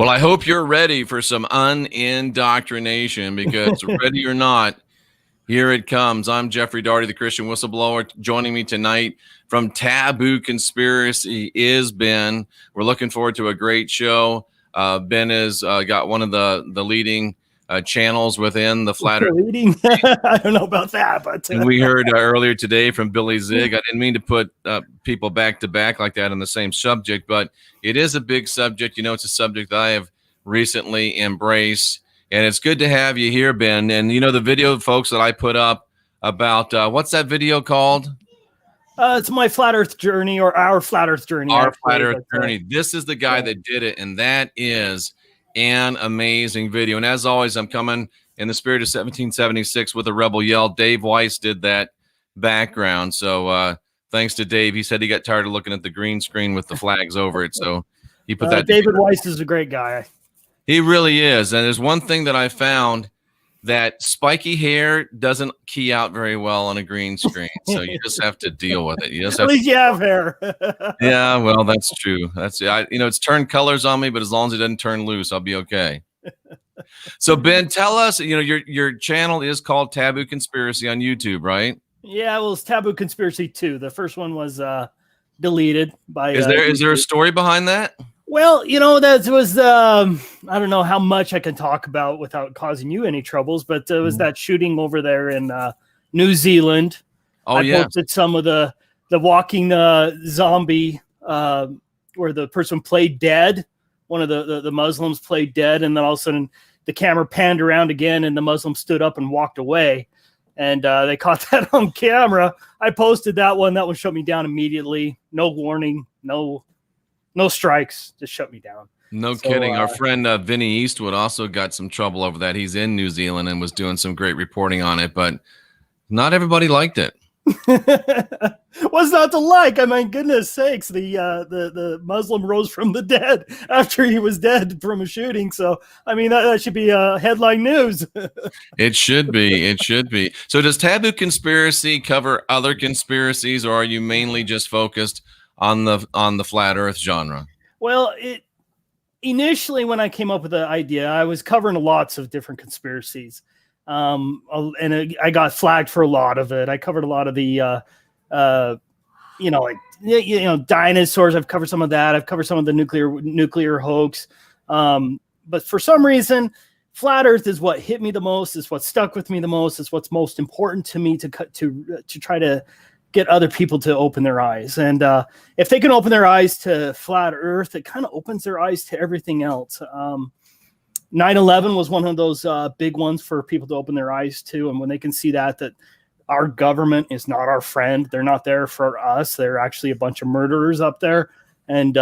Well, I hope you're ready for some unindoctrination because ready or not, here it comes. I'm Jeffrey Daugherty, the Christian whistleblower. Joining me tonight from Taboo Conspiracy is Ben. We're looking forward to a great show. Ben has got one of the leading channels within the Flat Earth. Leading? I don't know about that, but and we heard earlier today from Billy Zig. I didn't mean to put people back to back like that on the same subject, but it is a big subject. You know, it's a subject that I have recently embraced. And it's good to have you here, Ben. And, you know, the video, folks, that I put up about what's that video called? It's my Flat Earth journey, or our Flat Earth journey. Our Flat Earth journey. This is the guy that did it. And that is an amazing video. And as always, I'm coming in the spirit of 1776 with a rebel yell. Dave Weiss did that background. So thanks to Dave. He said he got tired of looking at the green screen with the flags over it. So he put that. David Weiss is a great guy. He really is. And there's one thing that I found, that spiky hair doesn't key out very well on a green screen. So you just have to deal with it. You just At least you have hair. Yeah, well, that's true. It's turned colors on me, but as long as it doesn't turn loose, I'll be okay. So Ben, tell us, your channel is called Taboo Conspiracy on YouTube, right? Yeah, well, it's Taboo Conspiracy 2. The first one was deleted by Is there a story behind that? Well, that was I don't know how much I can talk about without causing you any troubles, but it was that shooting over there in New Zealand. Oh, I posted some of the walking zombie where the person played dead. One of the Muslims played dead, and then all of a sudden the camera panned around again, and the Muslim stood up and walked away. And they caught that on camera. I posted that one. That one shut me down immediately. No warning. No strikes, just shut me down. No kidding. Our friend Vinny Eastwood also got some trouble over that. He's in New Zealand and was doing some great reporting on it, but not everybody liked it. What's not to like? I mean, goodness sakes, the Muslim rose from the dead after he was dead from a shooting. So, I mean, that should be headline news. It should be. It should be. So does Taboo Conspiracy cover other conspiracies, or are you mainly just focused on the flat Earth genre? Well, initially when I came up with the idea, I was covering lots of different conspiracies, and I got flagged for a lot of it. I covered a lot of the dinosaurs. I've covered some of that. I've covered some of the nuclear hoax, but for some reason, flat Earth is what hit me the most. Is what stuck with me the most. Is what's most important to me to try to get other people to open their eyes. And if they can open their eyes to flat Earth, it kind of opens their eyes to everything else. 9/11 was one of those big ones for people to open their eyes to. And when they can see that our government is not our friend, they're not there for us. They're actually a bunch of murderers up there. And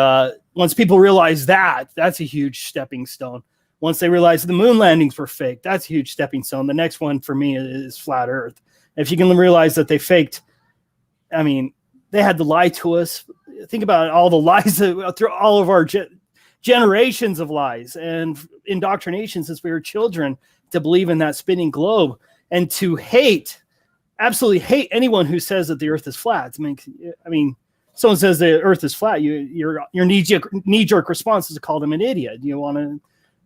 once people realize that's a huge stepping stone. Once they realize the moon landings were fake, that's a huge stepping stone. The next one for me is flat Earth. If you can realize that they faked, I mean, they had to lie to us. Think about all the lies through all of our generations of lies and indoctrination since we were children to believe in that spinning globe and to absolutely hate anyone who says that the Earth is flat. I mean, someone says the Earth is flat, your knee-jerk response is to call them an idiot. You want to?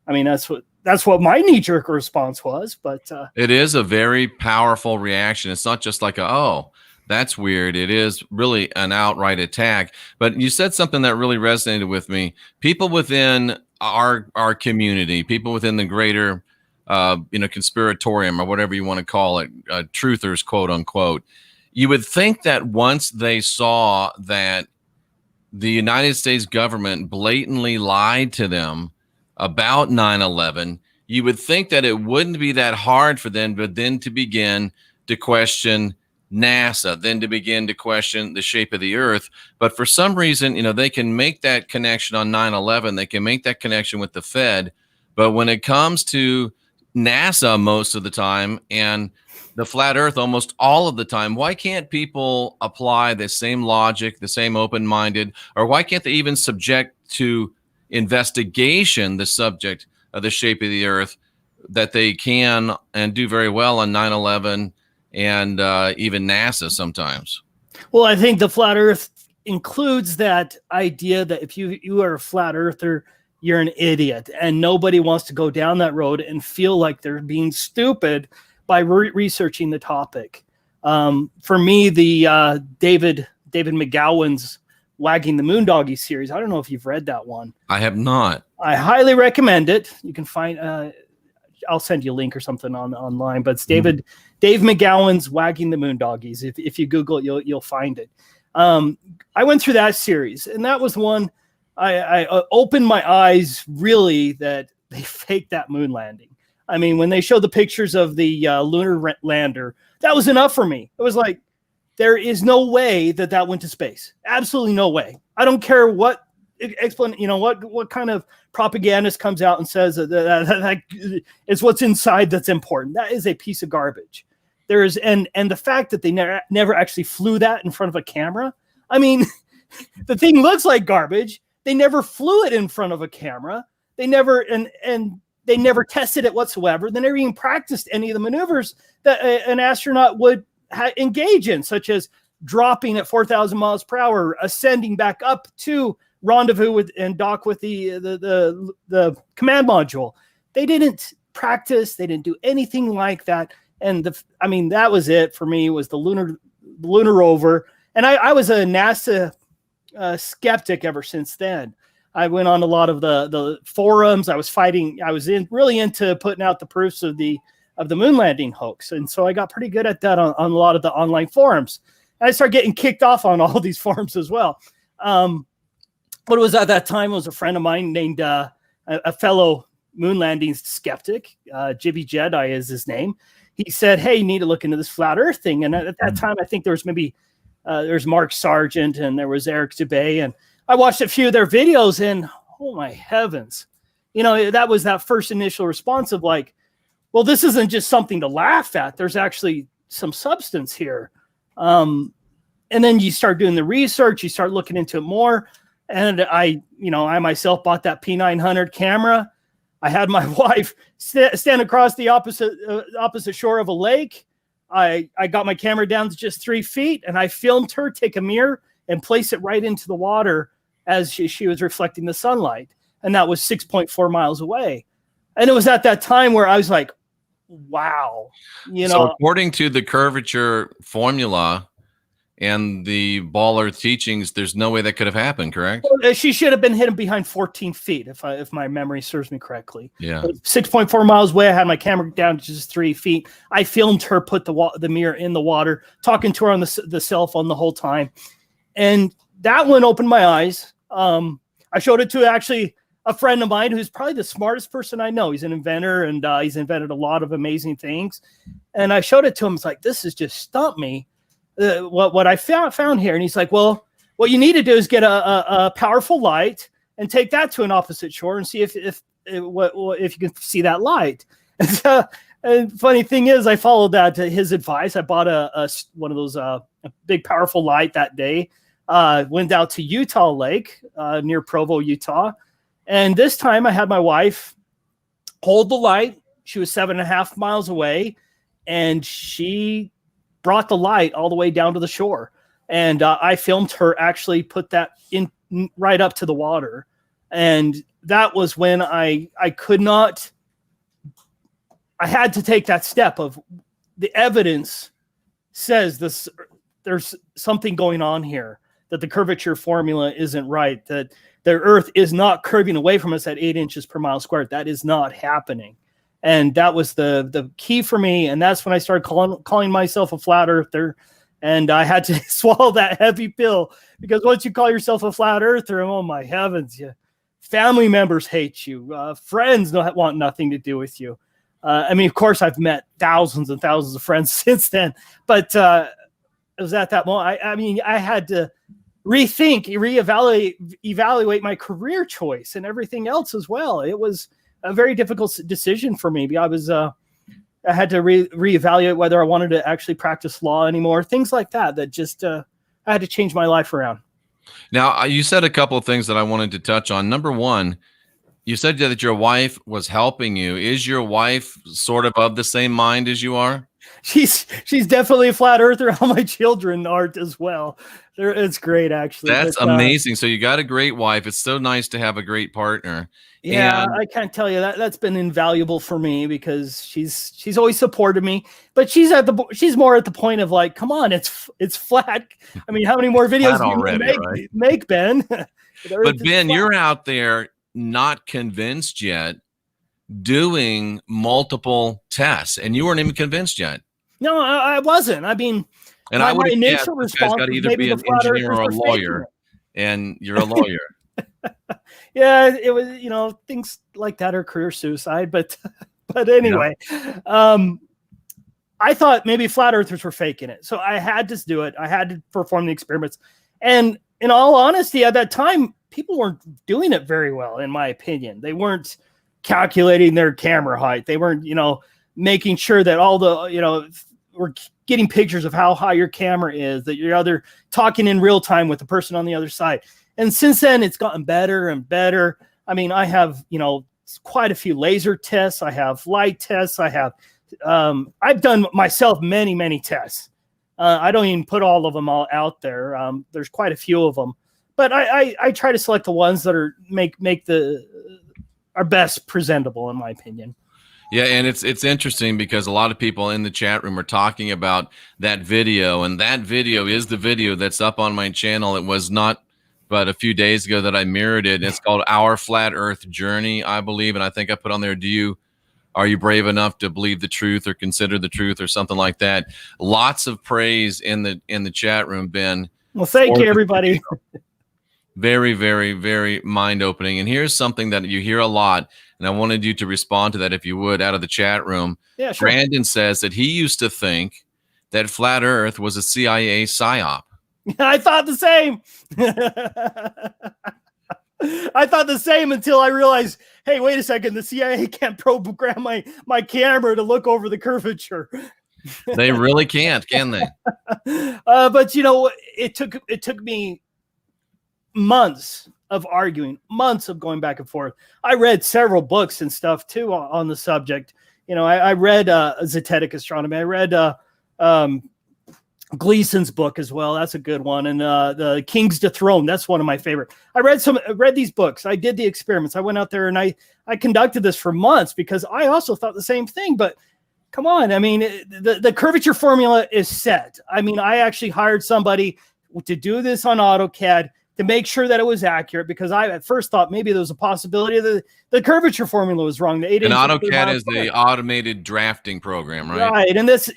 I mean, that's what my knee-jerk response was. But it is a very powerful reaction. It's not just like that's weird. It is really an outright attack. But you said something that really resonated with me. People within our community, people within the greater, conspiratorium or whatever you want to call it, truthers, quote unquote. You would think that once they saw that the United States government blatantly lied to them about 9/11, you would think that it wouldn't be that hard for them, but then to begin to question NASA, then to begin to question the shape of the Earth. But for some reason, they can make that connection on 9/11. They can make that connection with the Fed. But when it comes to NASA most of the time and the flat Earth almost all of the time, why can't people apply the same logic, the same open-minded, or why can't they even subject to investigation the subject of the shape of the Earth that they can and do very well on 9/11 and even NASA sometimes? Well, I think the flat Earth includes that idea that if you are a flat earther, you're an idiot. And nobody wants to go down that road and feel like they're being stupid by researching the topic. For me, the David McGowan's Wagging the Moondoggie series, I don't know if you've read that one. I have not. I highly recommend it. You can find, I'll send you a link or something online, but it's Dave McGowan's Wagging the Moondoggies. If you Google it, you'll find it. I went through that series, and that was one I opened my eyes really that they faked that moon landing. I mean, when they showed the pictures of the lunar lander, that was enough for me. It was like, there is no way that went to space. Absolutely no way. I don't care what what kind of propagandist comes out and says that it's what's inside that's important. That is a piece of garbage. There is, and the fact that they never actually flew that in front of a camera. I mean, the thing looks like garbage. They never flew it in front of a camera. They never, and they never tested it whatsoever. They never even practiced any of the maneuvers that an astronaut would engage in, such as dropping at 4,000 miles per hour, ascending back up to rendezvous with and dock with the command module. They didn't practice. They didn't do anything like that. And that was it for me. Was the lunar rover, and I was a NASA skeptic ever since then. I went on a lot of the forums. I was really into putting out the proofs of the moon landing hoax. And so I got pretty good at that on a lot of the online forums. And I started getting kicked off on all these forums as well. But it was at that time, it was a friend of mine named a fellow moon landing skeptic, Jibby Jedi is his name. He said, hey, you need to look into this flat earth thing. And at that time, I think there was maybe there's Mark Sargent and there was Eric Dubay. And I watched a few of their videos and oh my heavens, that was that first initial response of like, well, this isn't just something to laugh at. There's actually some substance here. And then you start doing the research, you start looking into it more. And I myself bought that P900 camera. I had my wife stand across the opposite shore of a lake. I got my camera down to just 3 feet and I filmed her take a mirror and place it right into the water as she was reflecting the sunlight. And that was 6.4 miles away. And it was at that time where I was like, wow. So according to the curvature formula and the baller teachings, there's no way that could have happened, correct? She should have been hidden behind 14 feet, if my memory serves me correctly. Yeah. 6.4 miles away, I had my camera down to just 3 feet. I filmed her put the mirror in the water, talking to her on the cell phone the whole time. And that one opened my eyes. I showed it to actually a friend of mine who's probably the smartest person I know. He's an inventor and he's invented a lot of amazing things. And I showed it to him. It's like, this has just stumped me. What I found here. And he's like, well, what you need to do is get a powerful light and take that to an opposite shore and see if you can see that light. And so, and funny thing is, I followed his advice. I bought one of those a big powerful light that day. Went out to Utah Lake near Provo, Utah. And this time I had my wife hold the light. She was 7.5 miles away and she brought the light all the way down to the shore. And I filmed her actually put that in right up to the water. And that was when I had to take that step of the evidence says there's something going on here, that the curvature formula isn't right, that the earth is not curving away from us at 8 inches per mile squared. That is not happening. And that was the key for me. And that's when I started calling myself a flat earther. And I had to swallow that heavy pill, because once you call yourself a flat earther, oh my heavens, family members hate you. Friends want nothing to do with you. I mean, of course, I've met thousands and thousands of friends since then. But it was at that moment. I had to evaluate my career choice and everything else as well. It was a very difficult decision for me. I had to reevaluate whether I wanted to actually practice law anymore, things like that just I had to change my life around. Now, you said a couple of things that I wanted to touch on. Number one, you said that your wife was helping you. Is your wife sort of the same mind as you are? she's definitely a flat earther. All my children are as well. It's great, actually. That's amazing. So you got a great wife. It's so nice to have a great partner. Yeah, And I can't tell you that's been invaluable for me because she's always supported me, but she's more at the point of like, come on, it's flat. I mean, how many more videos do you already, make, Ben? But Ben, you're out there not convinced yet, doing multiple tests, and you weren't even convinced yet. No, I wasn't. I mean, and my I would initial guess this guy's got to either be an engineer or a lawyer, and you're a lawyer. Yeah, it was, things like that are career suicide, but anyway, I thought maybe flat earthers were faking it. So I had to do it. I had to perform the experiments. And in all honesty, at that time, people weren't doing it very well, in my opinion. They weren't calculating their camera height. They weren't, making sure that all the, we're getting pictures of how high your camera is, that you're talking in real time with the person on the other side. And since then, it's gotten better and better. I mean, I have, quite a few laser tests. I have light tests. I have, I've done myself many, many tests. I don't even put all of them all out there. There's quite a few of them, but I try to select the ones that are are best presentable, in my opinion. Yeah, and it's interesting because a lot of people in the chat room are talking about that video, and that video is the video that's up on my channel. It was not but a few days ago that I mirrored it. It's called Our Flat Earth Journey, I believe, and I think I put on there, are you brave enough to believe the truth or consider the truth or something like that? Lots of praise in the chat room, Ben. Well, thank you, everybody. Very, very, very mind-opening. And here's something that you hear a lot, and I wanted you to respond to that, if you would, out of the chat room. Yeah, sure. Brandon says that he used to think that flat Earth was a CIA psyop. I thought the same. I thought the same until I realized, hey, wait a second, the CIA can't program my camera to look over the curvature. They really can't, can they? But it took me months of arguing, months of going back and forth. I read several books and stuff too on the subject. I read Zetetic Astronomy. I read Gleason's book as well. That's a good one. And the King's Dethroned. That's one of my favorite. I read these books. I did the experiments. I went out there and I conducted this for months because I also thought the same thing. But come on, I mean, the curvature formula is set. I mean, I actually hired somebody to do this on AutoCAD to make sure that it was accurate, because I at first thought maybe there was a possibility that the curvature formula was wrong. And AutoCAD is the automated drafting program, right? Right, and that's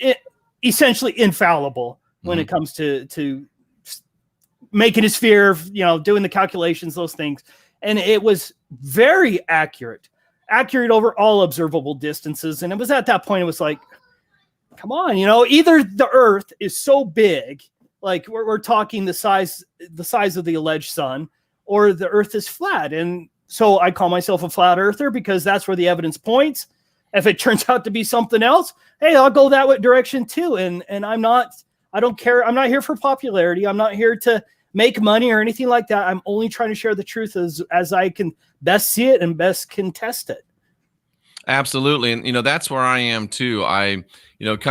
essentially infallible when it comes to making a sphere, doing the calculations, those things. And it was very accurate over all observable distances. And it was at that point, it was like, come on, either the Earth is so big, like we're talking the size of the alleged sun, or the Earth is flat. And so I call myself a flat earther because that's where the evidence points. If it turns out to be something else, hey, I'll go that direction too. And I don't care. I'm not here for popularity. I'm not here to make money or anything like that. I'm only trying to share the truth as I can best see it and best contest it. Absolutely. And, that's where I am too. Kind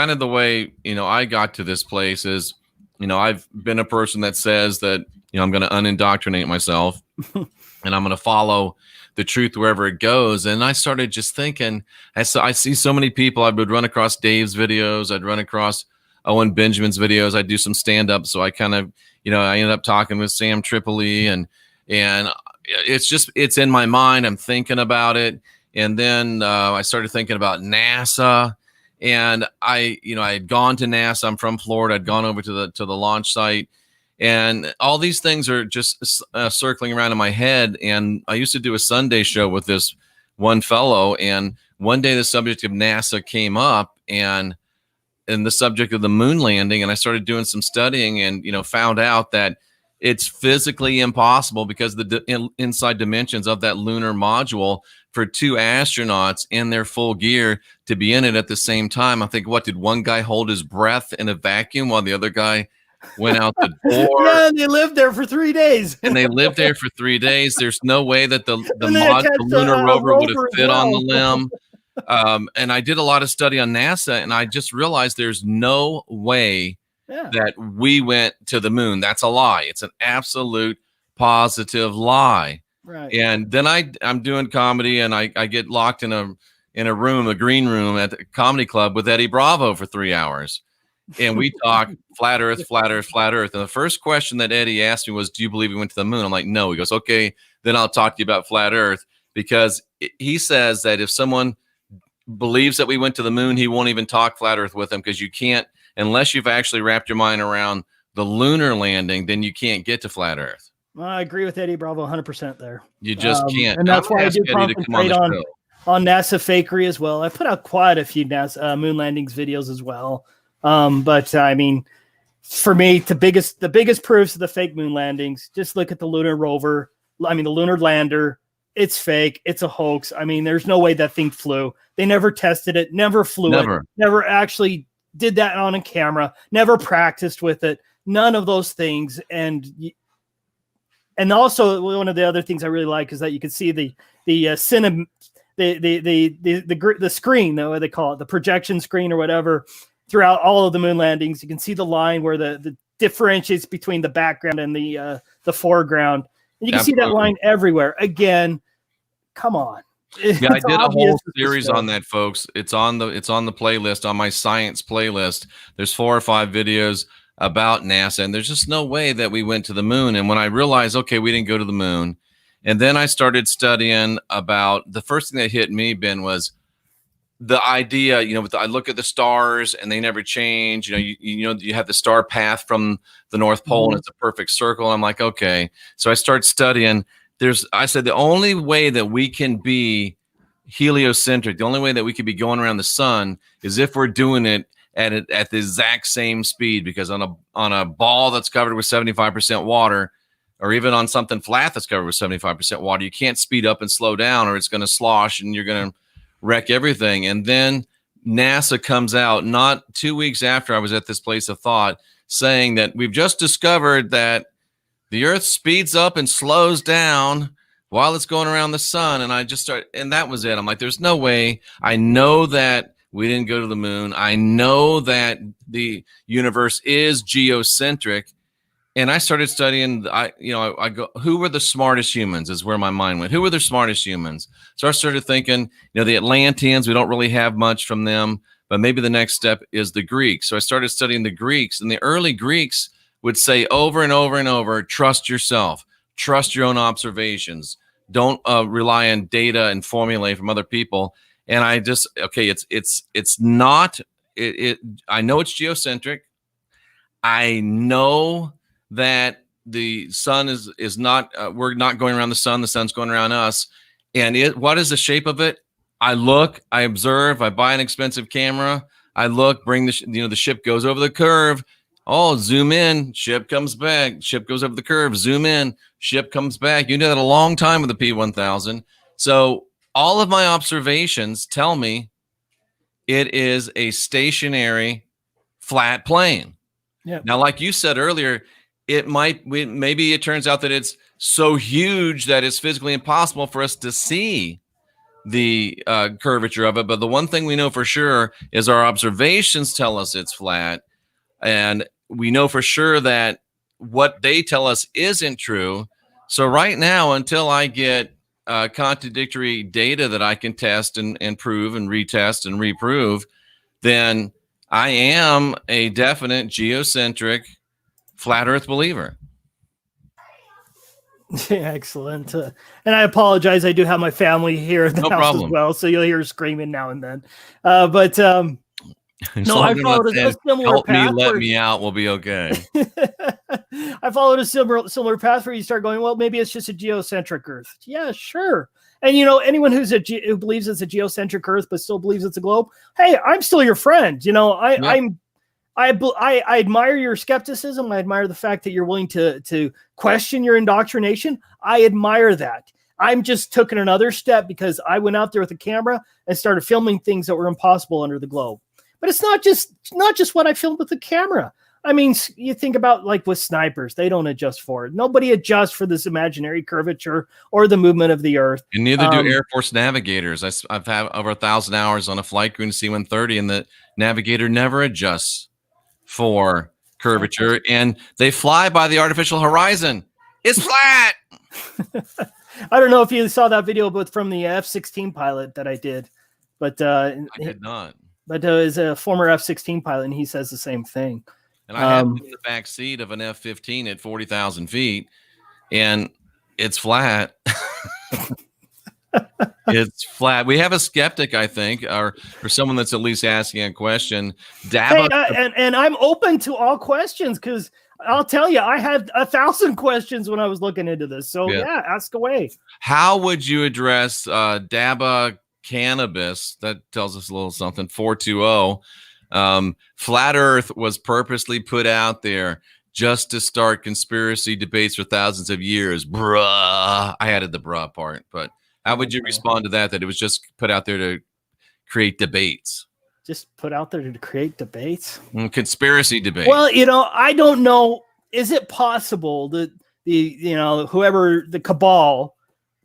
of the way, I got to this place is, I've been a person that says that, I'm going to unindoctrinate myself and I'm going to follow the truth wherever it goes. And I started just thinking, I see so many people. I would run across Dave's videos. I'd run across Owen Benjamin's videos. I'd do some stand-up. So I kind of, I ended up talking with Sam Tripoli and it's in my mind. I'm thinking about it. And then I started thinking about NASA. And I had gone to NASA. I'm from Florida. I'd gone over to the launch site, and all these things are just circling around in my head. And I used to do a Sunday show with this one fellow, and one day the subject of NASA came up, and the subject of the moon landing. And I started doing some studying, and found out that it's physically impossible because the inside dimensions of that lunar module for two astronauts in their full gear to be in it at the same time. I think, did one guy hold his breath in a vacuum while the other guy went out the door? Yeah, and they lived there for 3 days. And they lived there for 3 days. There's no way that the lunar rover would have fit on the limb. And I did a lot of study on NASA, and I just realized there's no way that we went to the moon. That's a lie. It's an absolute positive lie. Right. And then I'm doing comedy, and I get locked in a room, a green room at the comedy club with Eddie Bravo for 3 hours. And we talk flat earth, flat earth, flat earth. And the first question that Eddie asked me was, do you believe we went to the moon? I'm like, no. He goes, okay, then I'll talk to you about flat earth, because he says that if someone believes that we went to the moon, he won't even talk flat earth with them, because you can't, unless you've actually wrapped your mind around the lunar landing, then you can't get to flat earth. Well, I agree with Eddie Bravo 100% there. You just can't. And that's why I do concentrate on NASA fakery as well. I put out quite a few NASA moon landings videos as well. But I mean, for me, the biggest proofs of the fake moon landings, just look at the lunar rover. I mean, the lunar lander. It's fake. It's a hoax. I mean, there's no way that thing flew. They never tested it, never flew it, never actually did that on a camera, never practiced with it. None of those things. And also one of the other things I really like is that you can see the screen, what they call it, the projection screen or whatever, throughout all of the moon landings. You can see the line where the differentiates between the background and the foreground. And you can see that line everywhere. Again, come on. Yeah, I did a whole series on that, folks. It's on the playlist, on my science playlist. There's 4 or 5 videos about NASA, and there's just no way that we went to the moon. And when I realized, okay, we didn't go to the moon, and then I started studying about, the first thing that hit me, Ben, was the idea, I look at the stars and they never change. You have the star path from the North Pole, and it's a perfect circle. I'm like, okay. So I start studying. I said the only way that we can be heliocentric, the only way that we could be going around the sun, is if we're doing it at the exact same speed. Because on a ball that's covered with 75% water, or even on something flat that's covered with 75% water, you can't speed up and slow down, or it's going to slosh and you're going to wreck everything. And then NASA comes out not 2 weeks after I was at this place of thought, saying that we've just discovered that the Earth speeds up and slows down while it's going around the sun. And I just and that was it. I'm like, there's no way. I know that we didn't go to the moon. I know that the universe is geocentric. And I started studying, I go, who were the smartest humans is where my mind went. Who were the smartest humans? So I started thinking, the Atlanteans, we don't really have much from them, but maybe the next step is the Greeks. So I started studying the Greeks, and the early Greeks would say over and over and over, trust yourself, trust your own observations. Don't rely on data and formulae from other people. And I just, okay, it's not, I know it's geocentric. I know that the sun is not, we're not going around the sun. The sun's going around us. And what is the shape of it? I look, I observe, I buy an expensive camera. I look, bring the ship goes over the curve. Oh, zoom in, ship comes back. Ship goes over the curve, zoom in, ship comes back. You did that a long time with the P1000. So all of my observations tell me it is a stationary flat plane. Yeah. Now, like you said earlier, maybe it turns out that it's so huge that it's physically impossible for us to see the curvature of it. But the one thing we know for sure is our observations tell us it's flat. And we know for sure that what they tell us isn't true. So right now, until I get contradictory data that I can test and prove and retest and reprove, then I am a definite geocentric flat earth believer. Excellent. And I apologize. I do have my family here in the house as well, so you'll hear screaming now and then. No, I followed a similar path. Help me, let me out. We'll be okay. I followed a similar path where you start going, well, maybe it's just a geocentric Earth. Yeah, sure. And anyone who believes it's a geocentric Earth but still believes it's a globe, hey, I'm still your friend. I admire your skepticism. I admire the fact that you're willing to question your indoctrination. I admire that. I'm just taking another step because I went out there with a camera and started filming things that were impossible under the globe. But it's not just what I filmed with the camera. I mean, you think about like with snipers, they don't adjust for it. Nobody adjusts for this imaginary curvature or the movement of the Earth. And neither do Air Force navigators. I've had over 1,000 hours on a flight crew in C-130, and the navigator never adjusts for curvature, and they fly by the artificial horizon. It's flat. I don't know if you saw that video, but from the F-16 pilot that I did, but I did not. But is a former F-16 pilot, and he says the same thing. And I have been in the back seat of an F-15 at 40,000 feet, and it's flat. It's flat. We have a skeptic, I think, or someone that's at least asking a question. Hey, and I'm open to all questions, because I'll tell you, I had 1,000 questions when I was looking into this. So yeah, ask away. How would you address DABA cannabis? That tells us a little something. 420. Flat Earth was purposely put out there just to start conspiracy debates for thousands of years. Bruh. I added the bruh part, but how would you respond to that? That it was just put out there to create debates? Just put out there to create debates? Conspiracy debate. Well, I don't know. Is it possible that whoever the cabal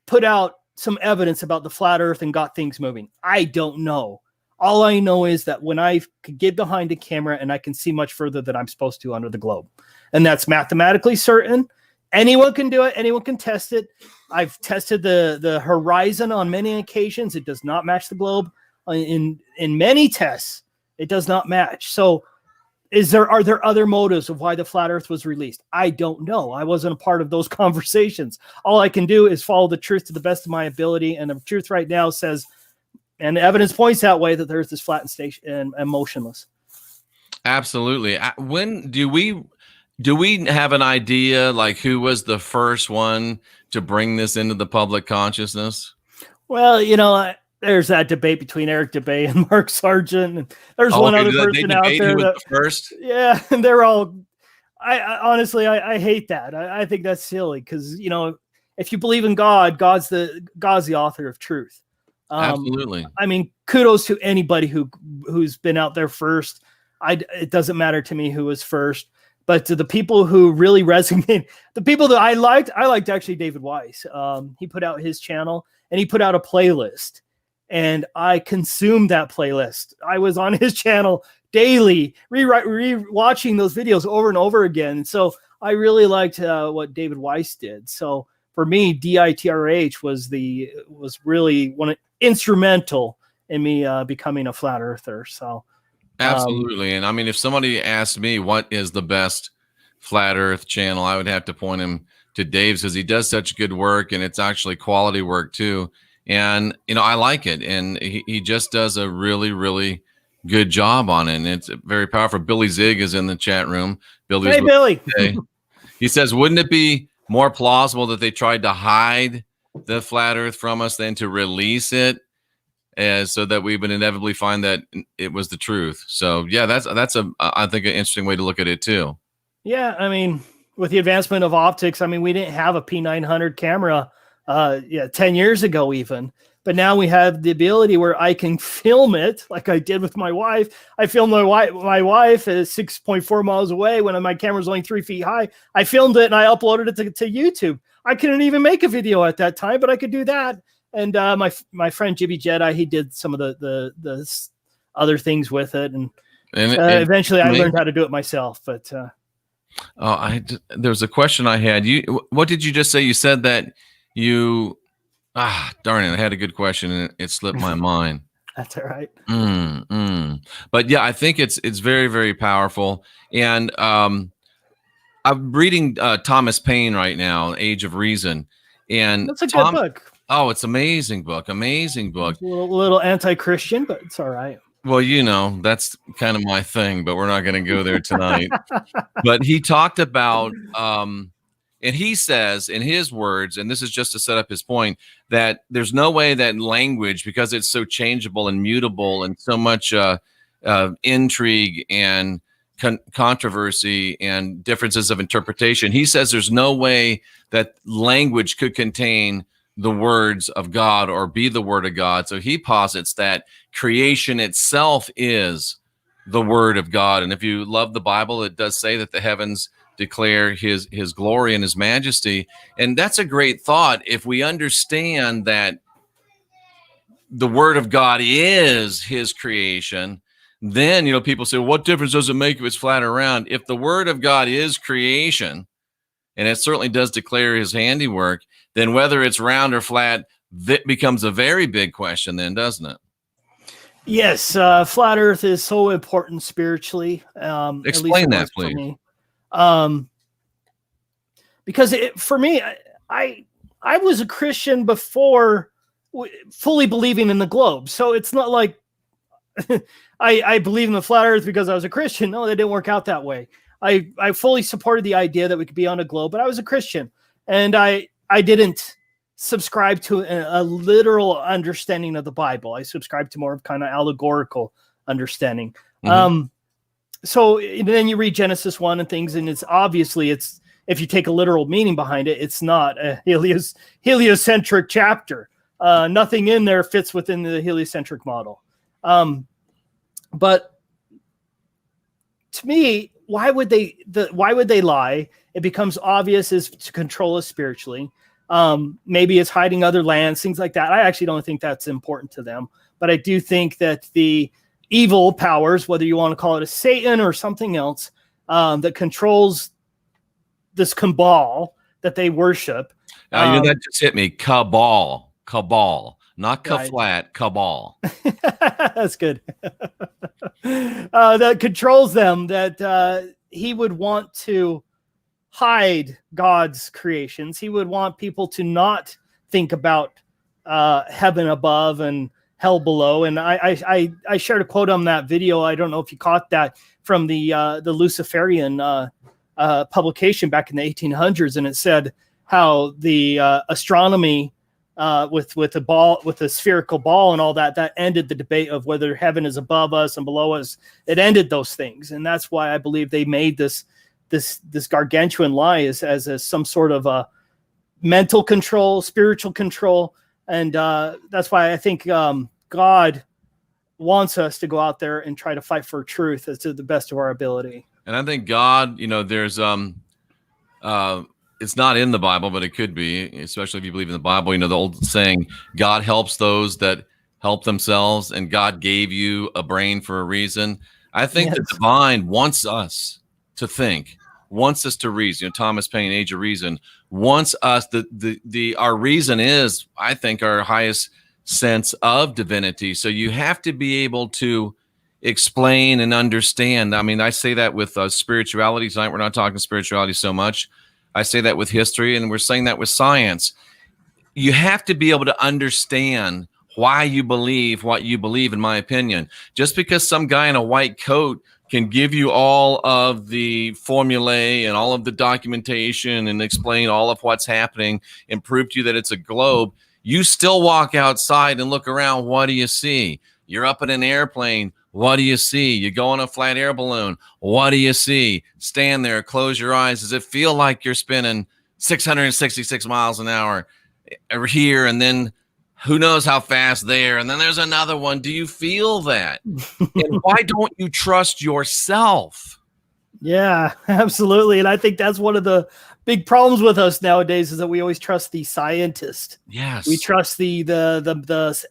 put out some evidence about the flat Earth and got things moving? I don't know. All I know is that when I could get behind a camera and I can see much further than I'm supposed to under the globe, and that's mathematically certain. Anyone can do it. Anyone can test it. I've tested the horizon on many occasions. It does not match the globe. In many tests, it does not match. So are there other motives of why the flat Earth was released? I don't know. I wasn't a part of those conversations. All I can do is follow the truth to the best of my ability. And the truth right now says, and the evidence points that way, that the Earth is flat and motionless. Absolutely. When do we have an idea, like, who was the first one to bring this into the public consciousness? Well, there's that debate between Eric Dubay and Mark Sargent. And there's one other person out there that first. Yeah, and they're all. I honestly, I hate that. I think that's silly, because if you believe in God, God's the author of truth. Absolutely. I mean, kudos to anybody who's been out there first. It doesn't matter to me who was first. But to the people who really resonate, the people that I liked actually David Weiss. He put out his channel, and he put out a playlist, and I consumed that playlist. I was on his channel daily, re-watching those videos over and over again. So I really liked what David Weiss did. So for me, DITRH was really instrumental in me becoming a flat earther. So. Absolutely. And I mean, if somebody asked me what is the best flat earth channel, I would have to point him to Dave's, because he does such good work, and it's actually quality work too. And, I like it. And he just does a really, really good job on it. And it's very powerful. Billy Zig is in the chat room. Hey, Billy. He says, wouldn't it be more plausible that they tried to hide the flat earth from us than to release it? So that we would inevitably find that it was the truth. So yeah, that's I think an interesting way to look at it too. Yeah, I mean, with the advancement of optics, I mean, we didn't have a P900 camera 10 years ago even, but now we have the ability where I can film it like I did with my wife. I filmed my wife at 6.4 miles away when my camera's only 3 feet high. I filmed it and I uploaded it to YouTube. I couldn't even make a video at that time, but I could do that. And my friend Jibby Jedi, he did some of the other things with it, and eventually I learned how to do it myself. But there's a question I had. What did you just say? You said that you darn it! I had a good question and it slipped my mind. That's all right. But yeah, I think it's very, very powerful. And I'm reading Thomas Paine right now, Age of Reason, and that's a good book. Oh, it's amazing book. Amazing book. A little anti-Christian, but it's all right. Well, that's kind of my thing, but we're not going to go there tonight. But he talked about, and he says in his words, and this is just to set up his point, that there's no way that language, because it's so changeable and mutable and so much intrigue and controversy and differences of interpretation. He says there's no way that language could contain the words of God or be the word of God. So he posits that creation itself is the word of God. And if you love the Bible, it does say that the heavens declare his glory and his majesty. And that's a great thought. If we understand that the word of God is his creation, then, people say, what difference does it make if it's flat or round? If the word of God is creation, and it certainly does declare his handiwork, then whether it's round or flat, that becomes a very big question then, doesn't it? Yes, flat Earth is so important spiritually. Explain that, for please. me. Because for me, I was a Christian before fully believing in the globe. So it's not like I believe in the flat Earth because I was a Christian. No, that didn't work out that way. I fully supported the idea that we could be on a globe, but I was a Christian, and I didn't subscribe to a literal understanding of the Bible. I subscribed to more of kind of allegorical understanding. Mm-hmm. So then you read Genesis 1 and things, and it's obviously, if you take a literal meaning behind it, it's not a heliocentric chapter. Nothing in there fits within the heliocentric model. But to me, why would they lie? It becomes obvious is to control us spiritually. Maybe it's hiding other lands, things like that. I actually don't think that's important to them, but I do think that the evil powers, whether you want to call it a Satan or something else, that controls this cabal that they worship. That just hit me. Cabal, not Right. flat, cabal. That's good. That controls them, that he would want to hide God's creations. He would want people to not think about heaven above and hell below. And I shared a quote on that video. I don't know if you caught that, from the Luciferian publication back in the 1800s, and it said how the astronomy with a spherical ball and all that ended the debate of whether heaven is above us and below us. It ended those things, and that's why I believe they made this gargantuan lie as some sort of a mental control, spiritual control, and that's why I think God wants us to go out there and try to fight for truth as to the best of our ability. And I think God, there's it's not in the Bible, but it could be, especially if you believe in the Bible. The old saying, God helps those that help themselves, and God gave you a brain for a reason. I think Yes. the divine wants us to think, wants us to reason. Thomas Paine, Age of Reason, wants us, our reason is, I think, our highest sense of divinity. So you have to be able to explain and understand. I mean, I say that with spirituality tonight. We're not talking spirituality so much. I say that with history, and we're saying that with science. You have to be able to understand why you believe what you believe, in my opinion. Just because some guy in a white coat can give you all of the formulae and all of the documentation and explain all of what's happening and prove to you that it's a globe, you still walk outside and look around. What do you see? You're up in an airplane. What do you see? You go on a flat air balloon. What do you see? Stand there, close your eyes. Does it feel like you're spinning 666 miles an hour over here, and then who knows how fast there, and then there's another one? Do you feel that? And why don't you trust yourself? Yeah, absolutely. And I think that's one of the big problems with us nowadays, is that we always trust the scientist. Yes. We trust the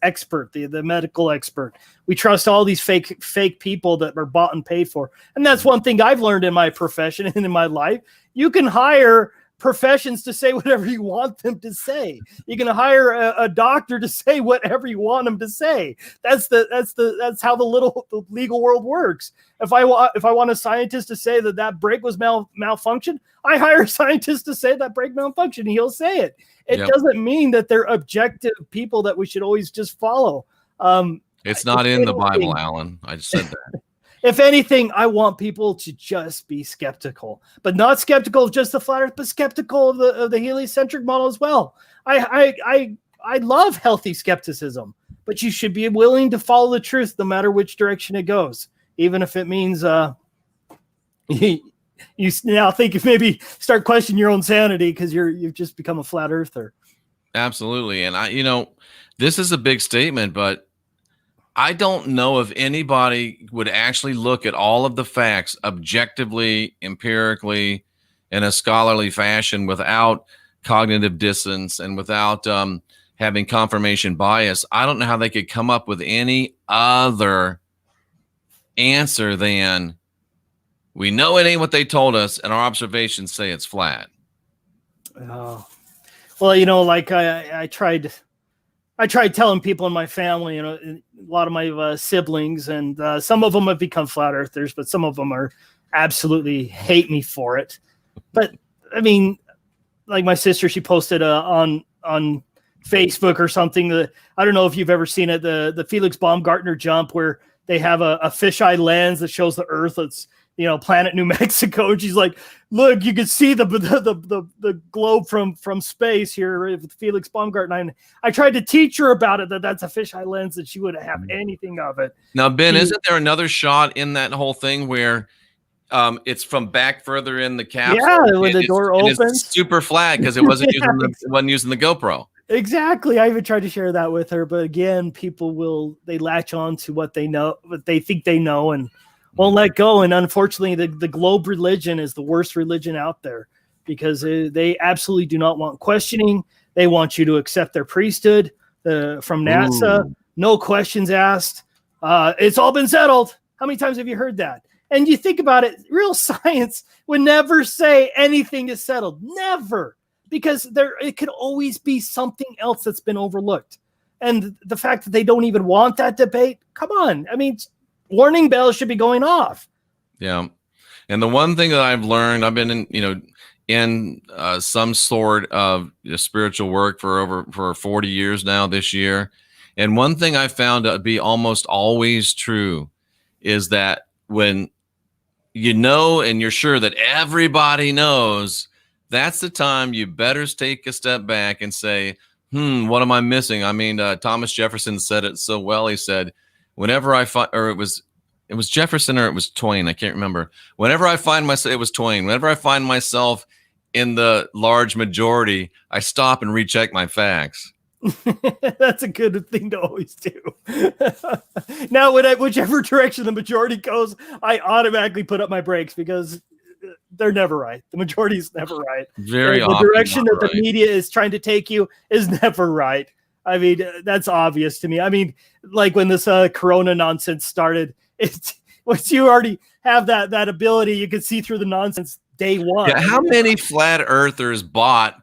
expert, the medical expert. We trust all these fake people that are bought and paid for. And that's one thing I've learned in my profession and in my life. You can hire professions to say whatever you want them to say. You can hire a doctor to say whatever you want them to say. That's how the legal world works. If I want a scientist to say that brake was malfunctioned, I hire a scientist to say that brake malfunctioned, and he'll say it. It doesn't mean that they're objective people that we should always just follow. It's not in the Bible, Alan. I just said that. If anything, I want people to just be skeptical, but not skeptical of just the flat Earth, but skeptical of the heliocentric model as well. I love healthy skepticism, but you should be willing to follow the truth no matter which direction it goes, even if it means you now think maybe start questioning your own sanity because you've just become a flat earther. Absolutely. And this is a big statement, but I don't know if anybody would actually look at all of the facts objectively, empirically, in a scholarly fashion without cognitive dissonance and without having confirmation bias. I don't know how they could come up with any other answer than we know it ain't what they told us, and our observations say it's flat. Oh, well, you know, like I tried telling people in my family, you know, a lot of my siblings, and some of them have become flat earthers, but some of them are absolutely hate me for it. But I mean, like my sister, she posted on Facebook or something that, I don't know if you've ever seen it, the Felix Baumgartner jump, where they have a fisheye lens that shows the Earth. It's, you know, planet New Mexico. And she's like, look, you can see the globe from space here with Felix Baumgartner. And I tried to teach her about it, that's a fisheye lens, that she wouldn't have anything of it. Now, Ben, isn't there another shot in that whole thing where it's from back further in the capsule? Yeah, when the door opens. It's super flat because it wasn't using the GoPro. Exactly. I even tried to share that with her, but again, people they latch on to what they know, what they think they know, and won't let go. And unfortunately, the globe religion is the worst religion out there, because they absolutely do not want questioning. They want you to accept their priesthood from NASA. Ooh. No questions asked. It's all been settled. How many times have you heard that? And you think about it, real science would never say anything is settled. Never. Because it could always be something else that's been overlooked. And the fact that they don't even want that debate, come on. I mean, warning bells should be going off. Yeah. And the one thing that I've learned, I've been in some sort of spiritual work for 40 years now this year. And one thing I found to be almost always true is that when you know and you're sure that everybody knows, that's the time you better take a step back and say, what am I missing? I mean, Thomas Jefferson said it so well. He said, whenever I find, or it was Jefferson or it was Twain, I can't remember. Whenever I find myself, it was Twain. Whenever I find myself in the large majority, I stop and recheck my facts. That's a good thing to always do. Now, whichever direction the majority goes, I automatically put up my brakes, because they're never right. The majority is never right. Very the often direction that the media is trying to take you is never right. I mean, that's obvious to me. I mean, like when this Corona nonsense started, once you already have that ability, you can see through the nonsense day one. Yeah, how many flat earthers bought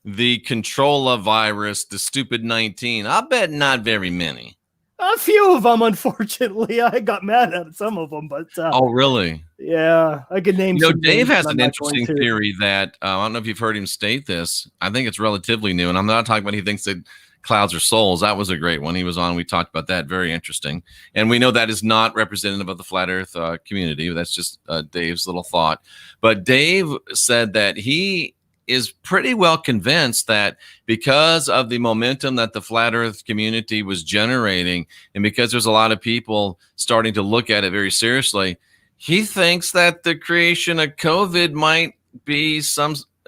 the controlla virus, the stupid 19? I bet not very many. A few of them, unfortunately. I got mad at some of them, but oh, really? Yeah, I could name. Dave has an interesting theory that I don't know if you've heard him state this. I think it's relatively new, and I'm not talking about he thinks that clouds are souls. That was a great one. He was on. We talked about that. Very interesting. And we know that is not representative of the flat Earth community. That's just Dave's little thought. But Dave said that he is pretty well convinced that because of the momentum that the flat Earth community was generating, and because there's a lot of people starting to look at it very seriously, he thinks that the creation of COVID might be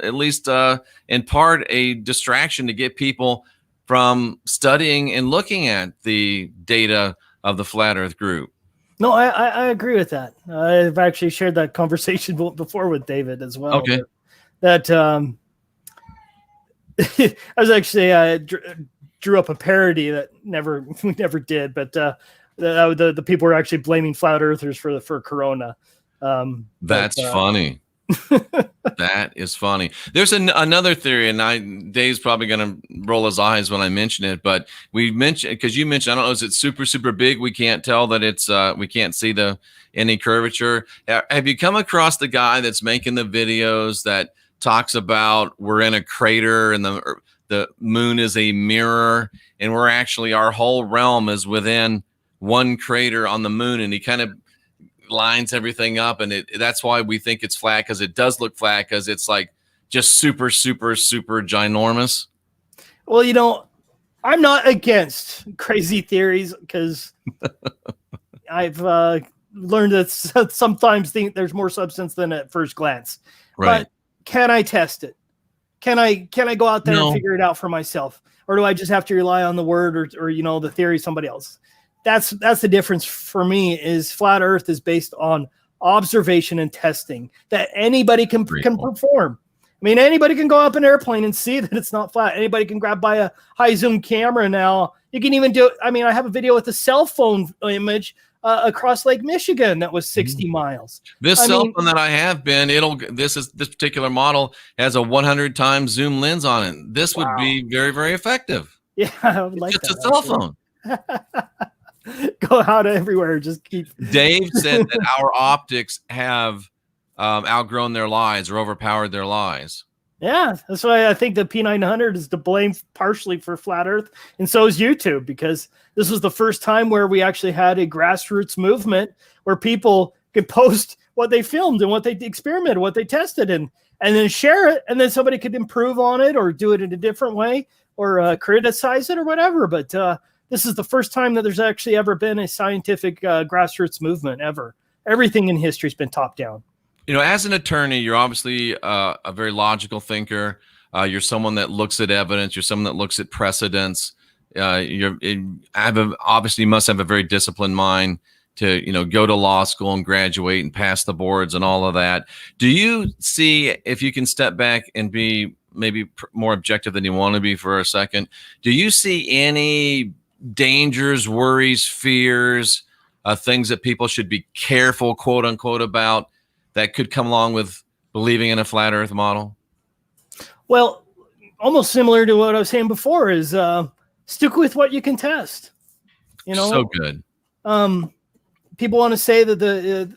at least in part, a distraction to get people from studying and looking at the data of the flat Earth group. No, I agree with that. I've actually shared that conversation before with David as well. Okay. That I was actually drew up a parody that we never did, but the people were actually blaming flat earthers for Corona. That's funny. That is funny. There's another theory, and Dave's probably going to roll his eyes when I mention it, but because you mentioned, I don't know, is it super, super big? We can't tell that it's, we can't see any curvature. Have you come across the guy that's making the videos that talks about we're in a crater and the moon is a mirror, and our whole realm is within one crater on the moon, and he kind of lines everything up, and that's why we think it's flat, because it does look flat, because it's like just super, super, super ginormous. Well, I'm not against crazy theories, because I've learned that sometimes there's more substance than at first glance. Right. But can I test it? Can I go out there and figure it out for myself, or do I just have to rely on the word or the theory of somebody else? that's the difference for me. Is flat Earth is based on observation and testing that anybody can perform. I mean, anybody can go up an airplane and see that it's not flat. Anybody can grab by a high zoom camera now. You can even do it. I mean, I have a video with a cell phone image across Lake Michigan that was 60 miles. This cell phone that I have, Ben, this particular model has a 100 times zoom lens on it. This would be very, very effective. Yeah, I would like it's that. It's a cell phone. Go out everywhere. Just keep. Dave said that our optics have outgrown their lies or overpowered their lies. Yeah, that's why I think the P900 is to blame partially for flat Earth, and so is YouTube, because this was the first time where we actually had a grassroots movement where people could post what they filmed and what they experimented, what they tested, and then share it, and then somebody could improve on it or do it in a different way or criticize it or whatever. But this is the first time that there's actually ever been a scientific grassroots movement ever. Everything in history has been top down. You know, as an attorney, you're obviously a very logical thinker. You're someone that looks at evidence. You're someone that looks at precedents. Obviously must have a very disciplined mind to, go to law school and graduate and pass the boards and all of that. Do you see, if you can step back and be maybe more objective than you want to be for a second, do you see any dangers, worries, fears, things that people should be careful, quote unquote, about that could come along with believing in a flat Earth model? Well, almost similar to what I was saying before is stick with what you can test. So good. People want to say that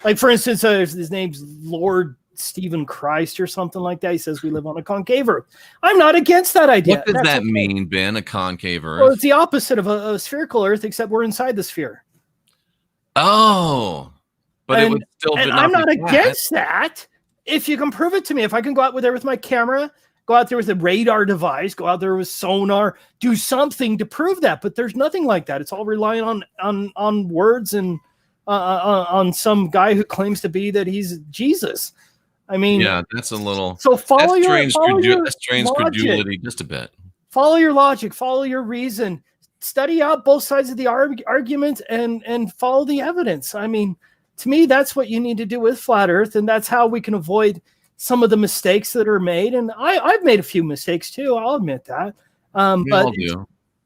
like for instance, his name's Lord Stephen Christ or something like that. He says we live on a concave Earth. I'm not against that idea. What does that mean, Ben? A concave Earth? Well, it's the opposite of a spherical Earth, except we're inside the sphere. Oh. But it would still be. I'm not against that. If you can prove it to me, if I can go out there with my camera, go out there with a radar device, go out there with sonar, do something to prove that. But there's nothing like that. It's all relying on words and on some guy who claims to be that he's Jesus. I mean, yeah, that's a little. So follow your credulity just a bit. Follow your logic. Follow your reason. Study out both sides of the argument and follow the evidence. I mean, to me, that's what you need to do with flat Earth, and that's how we can avoid some of the mistakes that are made. And I've made a few mistakes too. I'll admit that.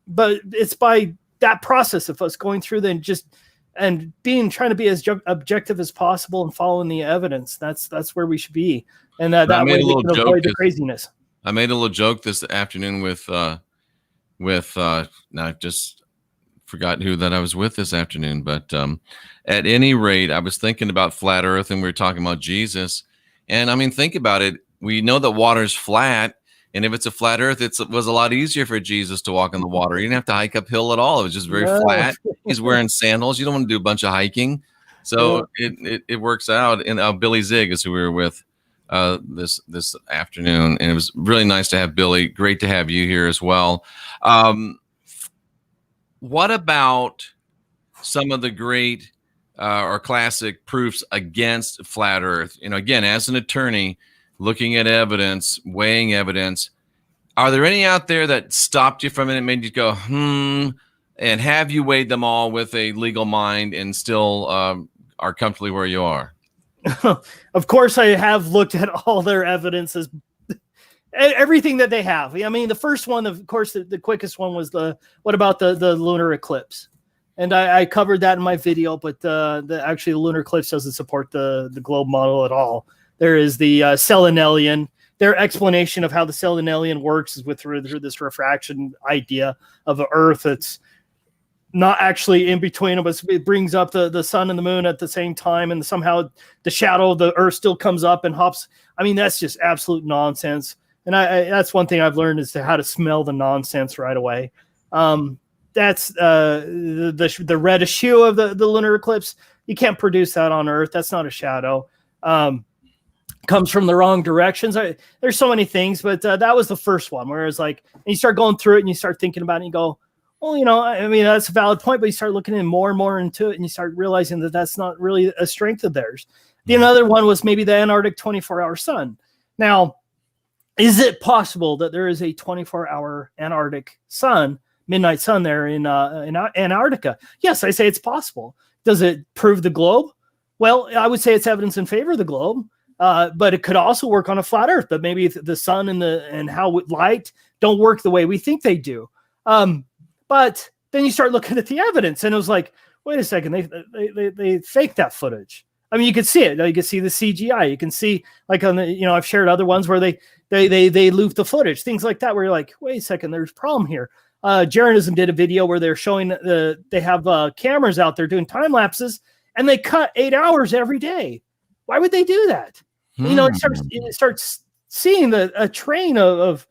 But it's by that process of us going through trying to be as objective as possible and following the evidence. That's where we should be, and that way we can avoid the craziness. I made a little joke this afternoon with now I've just forgot who that I was with this afternoon, but at any rate, I was thinking about flat Earth, and we were talking about Jesus. And I mean, think about it. We know that water's flat, and if it's a flat Earth, it was a lot easier for Jesus to walk on the water. He didn't have to hike uphill at all. It was just very flat. He's wearing sandals. You don't want to do a bunch of hiking, so it works out. And Billy Zig is who we were with this afternoon, and it was really nice to have Billy. Great to have you here as well. What about some of the great or classic proofs against flat Earth? Again, as an attorney, looking at evidence, weighing evidence, are there any out there that stopped you from it and made you go, and have you weighed them all with a legal mind and still are comfortably where you are? Of course, I have looked at all their evidences, everything that they have. I mean, the first one, of course, the quickest one was what about the lunar eclipse? And I covered that in my video, but actually the lunar eclipse doesn't support the globe model at all. There is the Selenelian. Their explanation of how the Selenelian works is through this refraction idea of an Earth that's not actually in between them. It brings up the sun and the moon at the same time, and somehow the shadow of the Earth still comes up and hops. I mean, that's just absolute nonsense. And that's one thing I've learned is how to smell the nonsense right away. That's the reddish hue of the lunar eclipse. You can't produce that on Earth. That's not a shadow. Comes from the wrong directions. There's so many things, but that was the first one where it's like, and you start going through it and you start thinking about it and you go, well, I mean, that's a valid point, but you start looking in more and more into it and you start realizing that that's not really a strength of theirs. The another one was maybe the Antarctic 24-hour sun. Now, is it possible that there is a 24-hour Antarctic sun midnight sun there in Antarctica. Yes, I say it's possible. Does it prove the globe? Well, I would say it's evidence in favor of the globe, but it could also work on a flat Earth. But maybe the sun and how light don't work the way we think they do. But then you start looking at the evidence, and it was like, wait a second, they faked that footage. I mean, you can see it. You can see the CGI. You can see, like, on the, I've shared other ones where they loop the footage, things like that, where you're like, wait a second, there's a problem here. Jeranism did a video where they're showing they have cameras out there doing time lapses, and they cut 8 hours every day. Why would they do that? It starts seeing a train of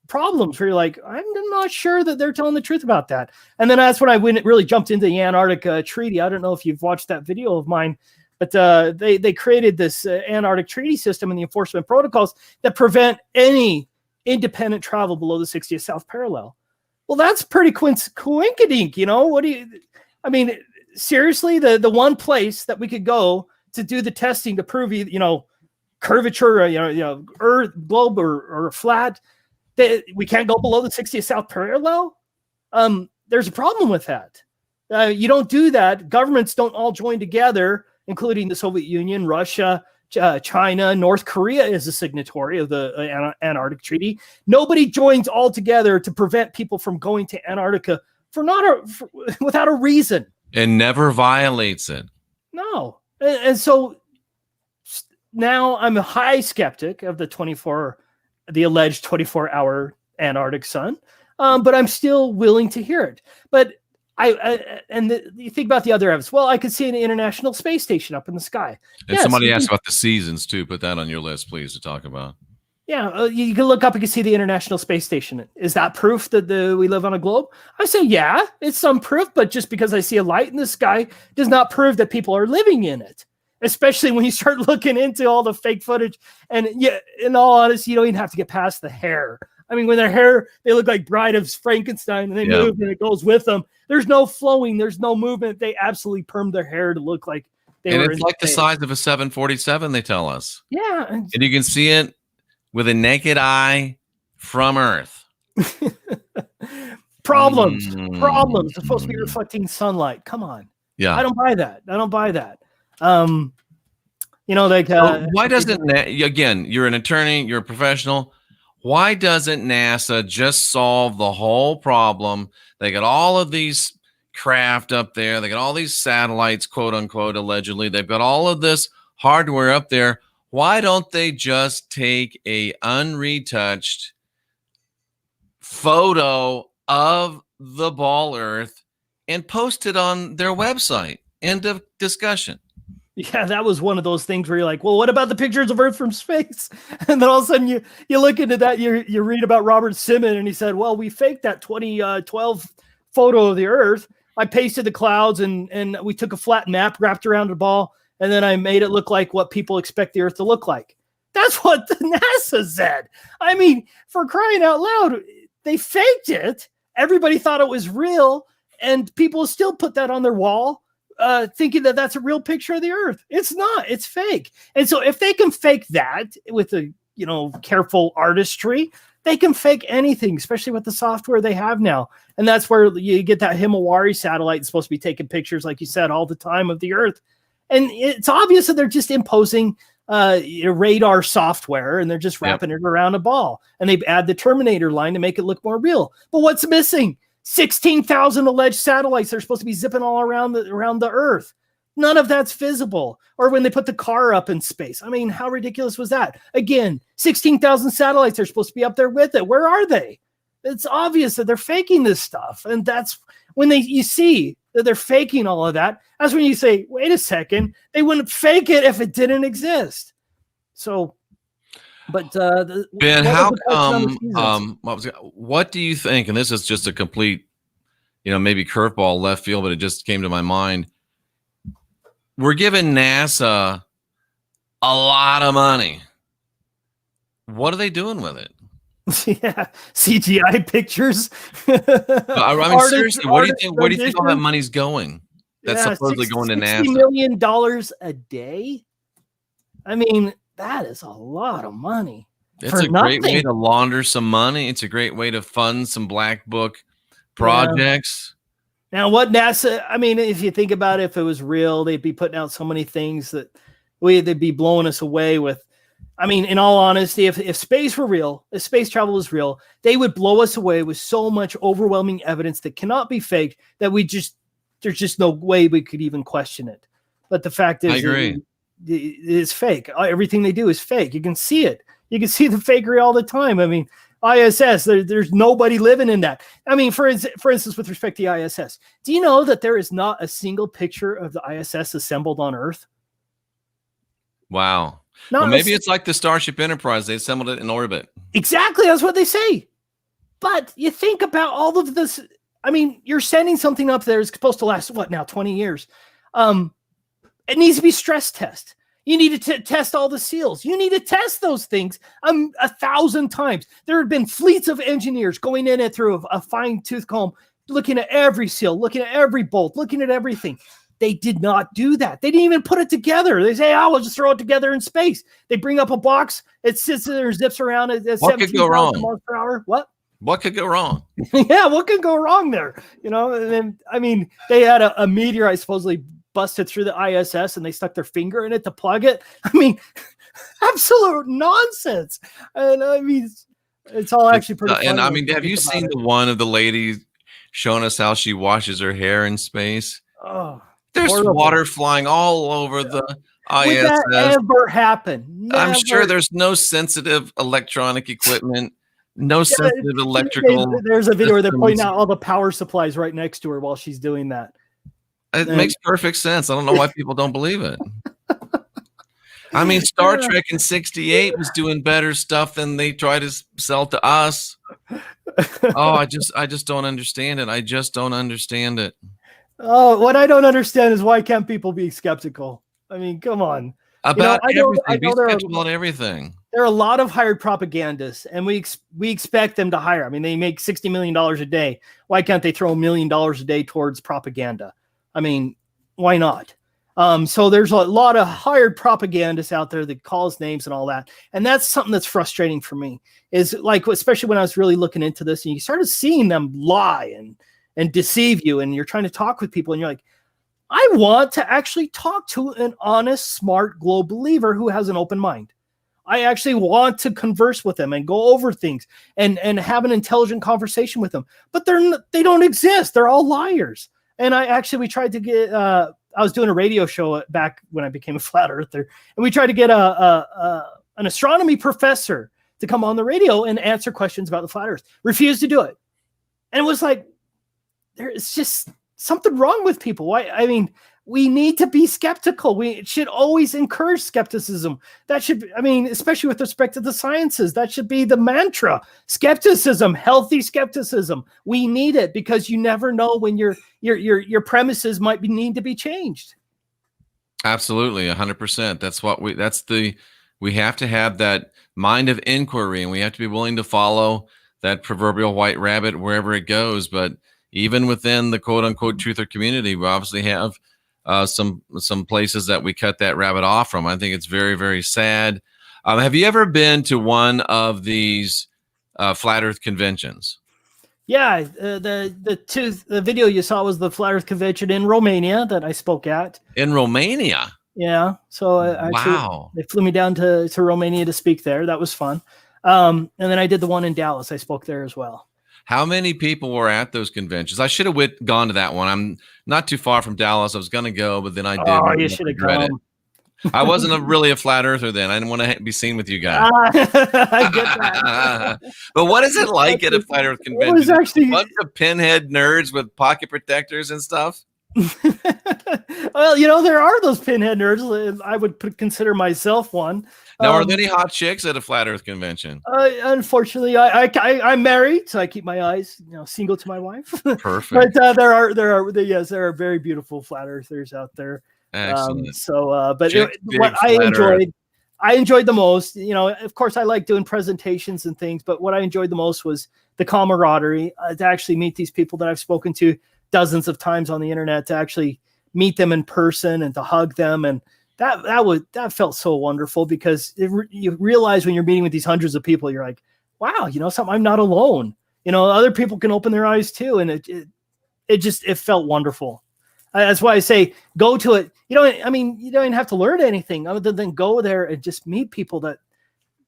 problems where you're like, I'm not sure that they're telling the truth about that. And then that's when I really jumped into the Antarctic Treaty. I don't know if you've watched that video of mine, but they created this Antarctic Treaty system and the enforcement protocols that prevent any independent travel below the 60th south parallel. Well, that's pretty coinkydink, I mean, seriously, the one place that we could go to do the testing to prove, curvature, Earth, globe, or flat, that we can't go below the 60th south parallel. There's a problem with that. You don't do that. Governments don't all join together, including the Soviet Union, Russia, China, North Korea is a signatory of the Antarctic Treaty. Nobody joins all together to prevent people from going to Antarctica without a reason. And never violates it. No. And so now I'm a high skeptic of the alleged 24-hour Antarctic sun, but I'm still willing to hear it. But you think about the other evidence. Well, I could see an International Space Station up in the sky. And somebody asked about the seasons too. Put that on your list, please, to talk about. Yeah, you can look up and you can see the International Space Station. Is that proof that we live on a globe? I say, yeah, it's some proof, but just because I see a light in the sky does not prove that people are living in it. Especially when you start looking into all the fake footage. And yeah, in all honesty, you don't even have to get past the hair. I mean, when their hair, they look like Bride of Frankenstein, and they move and it goes with them. There's no flowing. There's no movement. They absolutely permed their hair to look like they were. And it's like the size of a 747, they tell us. Yeah. And you can see it with a naked eye from Earth. Problems. It's supposed to be reflecting sunlight. Come on. Yeah. I don't buy that. Why doesn't again, you're an attorney, you're a professional. Why doesn't NASA just solve the whole problem? They got all of these craft up there. They got all these satellites, quote unquote, allegedly. They've got all of this hardware up there. Why don't they just take a unretouched photo of the ball Earth and post it on their website? End of discussion. Yeah, that was one of those things where you're like, well, what about the pictures of Earth from space? And then all of a sudden you look into that, you read about Robert Simon, and he said, well, we faked that 2012 photo of the Earth. I pasted the clouds and we took a flat map wrapped around a ball, and then I made it look like what people expect the Earth to look like. That's what the NASA said. I mean, for crying out loud, they faked it. Everybody thought it was real, and people still put that on their wall, thinking that that's a real picture of the Earth. It's not. It's fake. And so if they can fake that with a careful artistry, they can fake anything, especially with the software they have now. And that's where you get that Himawari satellite that's supposed to be taking pictures, like you said, all the time of the Earth. And it's obvious that they're just imposing radar software, and they're just wrapping it around a ball. And they add the Terminator line to make it look more real. But what's missing? 16,000 alleged satellites that are supposed to be zipping all around the Earth. None of that's visible. Or when they put the car up in space. I mean, how ridiculous was that? Again, 16,000 satellites are supposed to be up there with it. Where are they? It's obvious that they're faking this stuff. And that's when you see that they're faking all of that. That's when you say, wait a second, they wouldn't fake it if it didn't exist. So, but Ben, how come? What do you think? And this is just a complete, maybe curveball left field, but it just came to my mind. We're giving NASA a lot of money. What are they doing with it? Yeah, CGI pictures. I mean, seriously, where do you think all that money's going? That's supposedly going to NASA. $60 million a day. I mean, that is a lot of money. It's a great way to launder some money. It's a great way to fund some black book projects. Now, what NASA, I mean, if you think about it, if it was real, they'd be putting out so many things that they'd be blowing us away with. I mean, in all honesty, if space were real, if space travel was real, they would blow us away with so much overwhelming evidence that cannot be faked that there's just no way we could even question it. But the fact is, I agree. It is fake. Everything they do is fake. You can see it. You can see the fakery all the time. I mean, ISS, there's nobody living in that. I mean, for instance, with respect to the ISS, do you know that there is not a single picture of the ISS assembled on Earth? Wow. Well, maybe it's like the Starship Enterprise. They assembled it in orbit. Exactly. That's what they say. But you think about all of this. I mean, you're sending something up there. It's supposed to last, 20 years. It needs to be stress test. You need to test all the seals. You need to test those things 1,000 times. There have been fleets of engineers going in it through a fine-tooth comb, looking at every seal, looking at every bolt, looking at everything. They did not do that. They didn't even put it together. They say, we'll just throw it together in space. They bring up a box. It sits there, zips around at 17,000 miles per hour. What could go wrong? Yeah, what could go wrong there? And then, I mean, they had a meteorite supposedly busted through the ISS and they stuck their finger in it to plug it. I mean, absolute nonsense. And I mean, it's all actually pretty funny. And I mean, have you seen the one of the ladies showing us how she washes her hair in space? Oh, there's horrible. Water flying all over the ISS. Would that ever happen? Never. I'm sure there's no sensitive electronic equipment, no sensitive electrical. There's a video where they're pointing out all the power supplies right next to her while she's doing that. It makes perfect sense. I don't know why people don't believe it. I mean, Star Trek in '68 was doing better stuff than they try to sell to us. Oh, I just don't understand it. I just don't understand it. Oh, what I don't understand is why can't people be skeptical? I mean, come on. About everything. Be skeptical on everything. There are a lot of hired propagandists, and we expect them to hire. I mean, they make $60 million a day. Why can't they throw $1 million a day towards propaganda? I mean, why not? So there's a lot of hired propagandists out there that calls names and all that. And that's something that's frustrating for me, is like, especially when I was really looking into this and you started seeing them lie and deceive you. And you're trying to talk with people and you're like, I want to actually talk to an honest, smart globe believer who has an open mind. I actually want to converse with them and go over things and have an intelligent conversation with them, but they don't exist. They're all liars. And we tried to get, I was doing a radio show back when I became a flat earther, and we tried to get an astronomy professor to come on the radio and answer questions about the flat earth. Refused to do it. And it was like, there's just something wrong with people. Why? I mean, we need to be skeptical. We should always encourage skepticism. That should, I mean, especially with respect to the sciences, that should be the mantra. Skepticism, healthy skepticism. We need it because you never know when your premises might need to be changed. Absolutely, 100%. We have to have that mind of inquiry, and we have to be willing to follow that proverbial white rabbit wherever it goes. But even within the quote unquote truther community, we obviously have some places that we cut that rabbit off from. I think it's very, very sad. Have you ever been to one of these flat earth conventions? Yeah, the video you saw was the flat earth convention in Romania that I spoke at. In Romania? Yeah. So wow. They flew me down to Romania to speak there. That was fun. And then I did the one in Dallas. I spoke there as well. How many people were at those conventions? I should have gone to that one. I'm not too far from Dallas. I was going to go, but then I didn't. Oh, you should have gone. I wasn't really a flat earther then. I didn't want to be seen with you guys. I get that. But what is it like at a flat earth convention? It was actually a bunch of pinhead nerds with pocket protectors and stuff. Well, there are those pinhead nerds. I would consider myself one. Now, are there any hot chicks at a flat earth convention? Unfortunately, I'm married, so I keep my eyes, single to my wife. Perfect. But there are very beautiful flat earthers out there. Excellent. What I enjoyed the most, of course, I like doing presentations and things, but what I enjoyed the most was the camaraderie, to actually meet these people that I've spoken to dozens of times on the internet, to actually meet them in person and to hug them. And that felt so wonderful, because you realize when you're meeting with these hundreds of people, you're like, wow, something, I'm not alone. other people can open their eyes too. And it felt wonderful. That's why I say go to it. You don't even have to learn anything other than go there and just meet people that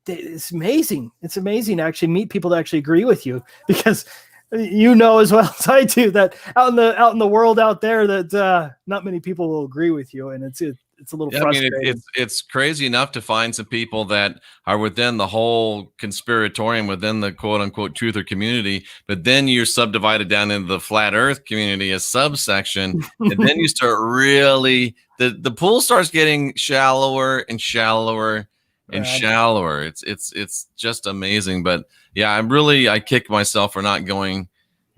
it's amazing. It's amazing to actually meet people that actually agree with you, because as well as I do that out in the world out there that not many people will agree with you. And it's a little frustrating. I mean, it's crazy enough to find some people that are within the whole conspiratorium, within the quote unquote truther community, but then you're subdivided down into the flat earth community, a subsection, and then you start really, the pool starts getting shallower and shallower and shallower. It's just amazing. But yeah, I kick myself for not going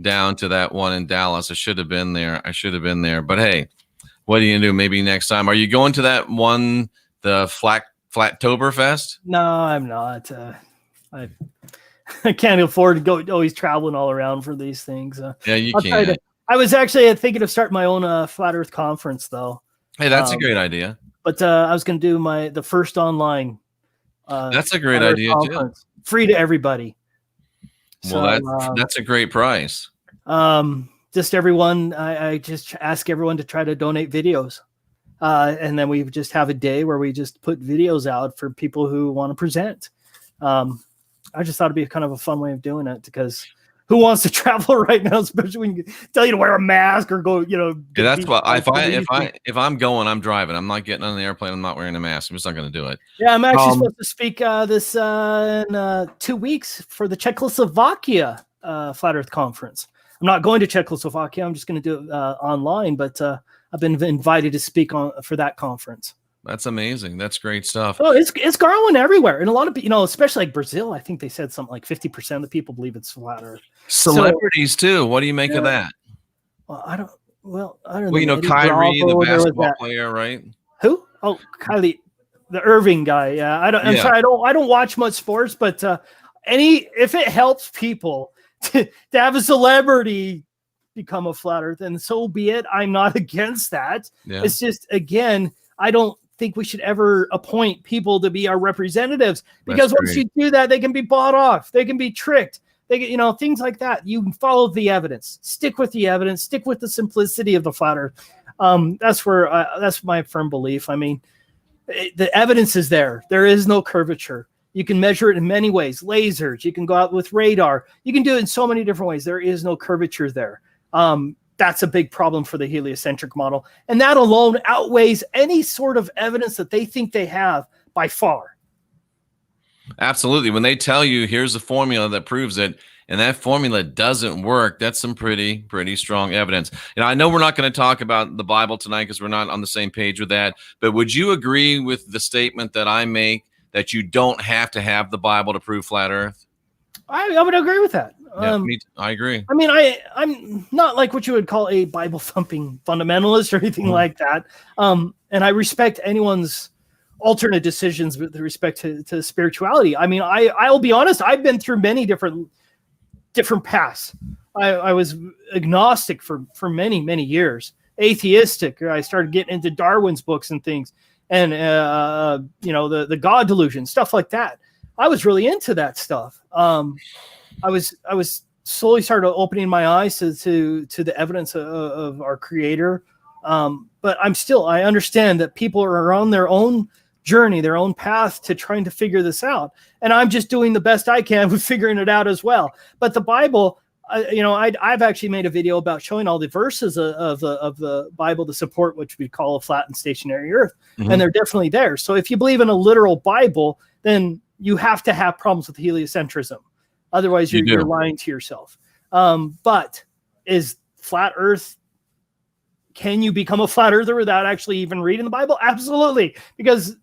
down to that one in Dallas. I should have been there. But hey, what do you do? Maybe next time. Are you going to that one, the Flattoberfest? No, I'm not. I can't afford to go always traveling all around for these things. Yeah, you can. I was actually thinking of starting my own Flat Earth conference, though. Hey, that's a great idea. But I was going to do the first online. That's a great idea too. Free to everybody. Well, that's a great price. Just everyone, I just ask everyone to try to donate videos. And then we just have a day where we just put videos out for people who want to present. I just thought it'd be kind of a fun way of doing it, because who wants to travel right now, especially when you tell you to wear a mask or go, Yeah, that's what if I'm going, I'm driving. I'm not getting on the airplane. I'm not wearing a mask. I'm just not going to do it. Yeah, I'm actually supposed to speak this in 2 weeks for the Czechoslovakia Flat Earth Conference. I'm not going to Czechoslovakia. I'm just going to do it online, but I've been invited to speak for that conference. That's amazing. That's great stuff. Oh, it's growing everywhere. And a lot of, especially like Brazil, I think they said something like 50% of the people believe it's flat Earth. Celebrities too. What do you make of that? Well, I don't know. Kyrie, the basketball player, right? Who? Oh, Kylie, the Irving guy. Yeah. I'm sorry. I don't watch much sports, but if it helps people to have a celebrity become a flat Earth, and so be it. I'm not against that. Yeah. It's just, again, I don't think we should ever appoint people to be our representatives, because once you do that, they can be bought off. They can be tricked. They get, things like that. You follow the evidence, stick with the evidence, stick with the simplicity of the flat Earth. That's my firm belief. I mean, the evidence is there. There is no curvature. You can measure it in many ways. Lasers. You can go out with radar. You can do it in so many different ways. There is no curvature there. That's a big problem for the heliocentric model. And that alone outweighs any sort of evidence that they think they have by far. Absolutely. When they tell you here's a formula that proves it, and that formula doesn't work, that's some pretty strong evidence. I know we're not going to talk about the Bible tonight because we're not on the same page with that. But would you agree with the statement that I make that you don't have to have the Bible to prove flat Earth? I would agree with that. Yeah, I agree. I mean, I'm not like what you would call a Bible thumping fundamentalist or anything like that. And I respect anyone's alternate decisions with respect to spirituality. I mean, I'll be honest. I've been through many different paths. I was agnostic for many years, atheistic. I started getting into Darwin's books and things, and the God delusion, stuff like that. I was really into that stuff. I was slowly started opening my eyes to the evidence of our Creator. But I understand that people are on their own journey, their own path to trying to figure this out. And I'm just doing the best I can with figuring it out as well. But the Bible, I've actually made a video about showing all the verses of the Bible to support what we call a flat and stationary Earth. Mm-hmm. And they're definitely there. So if you believe in a literal Bible, then you have to have problems with heliocentrism. Otherwise, you're lying to yourself. But is flat Earth, can you become a flat earther without actually even reading the Bible? Absolutely. Because,